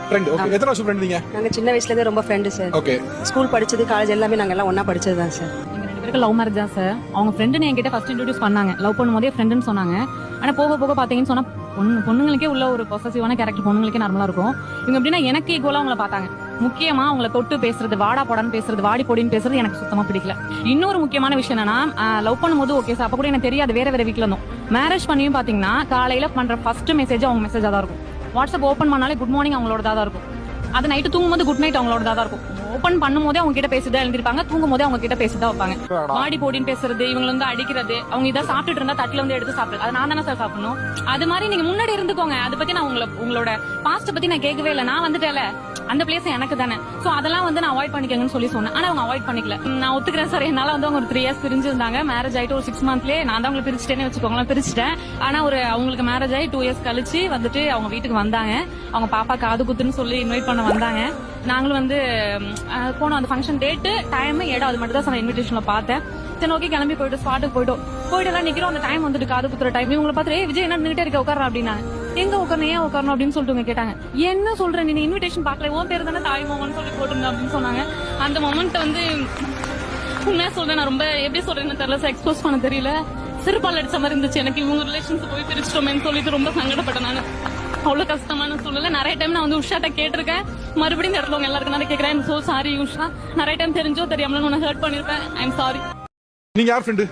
Friend. Okay. எத்தனை வருஷம் friend நீங்க? நாங்க சின்ன வயசுல இருந்தே ரொம்ப ஃப்ரெண்டு சார். ஓகே. ஸ்கூல் படிச்சது காலேஜ் எல்லாமே நாங்க எல்லாம் ஒண்ணா படிச்சது தான் சார். எங்க 2 பேருக்கு லவ் மேரேஜ் தான் சார். அவங்க ஃப்ரெண்டுன்னு என்கிட்ட ஃபர்ஸ்ட் இன்ட்ரோடியூஸ் பண்ணாங்க. லவ் பண்ணும்போதே ஃப்ரெண்டுன்னு சொன்னாங்க. ஆனா போக போக பாத்தீங்கன்னு சொன்னா பொண்ணுங்களுக்கே உள்ள ஒரு பொசசிவான கேரக்டர் பொண்ணுங்களுக்கே நார்மலா இருக்கும். இவங்க எப்படின்னா எனக்கு ஈக்குவலா அவங்கள பார்த்தாங்க. முக்கியமா அவங்கள தொட்டு பேசுறது, வாடா போடான்னு பேசுறது, வாடி பொடின்னு பேசுறது எனக்கு சுத்தமா பிடிக்கல. இன்னொரு முக்கியமான விஷயம் என்னன்னா, லவ் பண்ணும்போது ஓகே சார், அப்ப கூட எனக்கு தெரியாது, வேற வேற வீட்ல இருந்தோம். மேரேஜ் பண்ணியும் பாத்தீங்கன்னா காலையில பண்ற ஃபர்ஸ்ட் மெசேஜ் அவங்க மெசேஜா தான் இருக்கும். வாட்ஸ்அப் ஓபன் பண்ணாலே குட் மார்னிங் அவங்களோட தான் இருக்கும். அது நைட்டு தூங்கும்போது குட் நைட் அவங்களோட தான் இருக்கும். ஓபன் பண்ணும் போதே அவங்க கிட்ட பேசிதான் எழுந்திருப்பாங்க, தூங்கும் போதே அவங்க கிட்ட பேசிதான் வைப்பாங்க. வாடி போடின்னு பேசுறது, இவங்க வந்து அடிக்கிறது, அவங்க இதை சாப்பிட்டுட்டு இருந்தா தட்டுல வந்து எடுத்து சாப்பிடுறது, அது நான் தானே சார் சாப்பிடணும். அது மாதிரி நீங்க முன்னாடி இருந்துக்கோங்க. அதை பத்தி நான் உங்களோட பாஸ்ட் பத்தி நான் கேட்கவே இல்லை. நான் வந்துட்டேல, அந்த பிளேஸ் எனக்கு தானே. சோ அதெல்லாம் வந்து நான் அவாய்ட் பண்ணிக்கங்கன்னு சொல்லி சொன்னேன். ஆனா அவங்க அவாய்ட் பண்ணிக்கல. நான் ஒத்துக்கிறேன் சார், என்னால வந்து அவங்க ஒரு 3 இயர்ஸ் பிரிஞ்சிருந்தாங்க. மேரேஜ் ஆயிட்டு ஒரு 6 மந்த்லயே நான் தான் அவங்களை பிரிச்சுட்டேன்னு வச்சுக்கோங்களேன், பிரிச்சுட்டேன். ஆனா அவங்களுக்கு மேரேஜ் ஆகி 2 இயர்ஸ் கழிச்சு வந்துட்டு அவங்க வீட்டுக்கு வந்தாங்க. அவங்க பாப்பா காது குத்துன்னு சொல்லி இன்வைட் பண்ண வந்தாங்க. நாங்களும் வந்து போனோம். அந்த ஃபங்க்ஷன் டேட்டு, டைம், இடம் அது மட்டும் தான் சார் இன்விடேஷன்ல பார்த்தேன். சரி ஓகே, கிளம்பி போயிட்டு ஸ்பாட்டுக்கு போயிட்டு எல்லாம் நிக்கிறோம். அந்த டைம் வந்துட்டு காது குத்துற டைம். இவங்களை பார்த்து விஜய் என்ன நின்னுட்டே இருக்க, உட்கார அப்படின்னா, எங்க உட்காரணும், ஏன் உட்காரணும் அப்படின்னு சொல்லிட்டு கேட்டாங்க. என்ன சொல்றேன், நீ இன்விடேஷன் பாக்கல, உன் பேர் தானே தாய் மோகன் சொல்லி போட்டுருந்தேன் அப்படின்னு சொன்னாங்க. அந்த மொமெண்ட் வந்து உண்மையா சொல்றேன், நான் ரொம்ப எப்படி சொல்றேன்னு தெரியல சார், எக்ஸ்போஸ் பண்ண தெரியல. சிறுபால் அடிச்ச மாதிரி இருந்துச்சு எனக்கு. இவங்க ரிலேஷன்ஸ் போய் பிரிச்சிட்டோமேன்னு சொல்லிட்டு ரொம்ப சங்கடப்பட்டேன் நான். அவ்வளவு கஷ்டமான சூழ்நிலை. நிறைய டைம் நான் வந்து உஷாட்ட கேட்டிருக்கேன். மறுபடியும் இந்த இடத்துல உங்க எல்லாருக்கும் நான் கேட்கிறேன், சோ சாரி உஷா. நிறைய டைம் தெரிஞ்சோ தெரியாமல உன்னை ஹர்ட் பண்ணிருப்பேன். I am sorry. நீங்க யார் ஃப்ரெண்டு?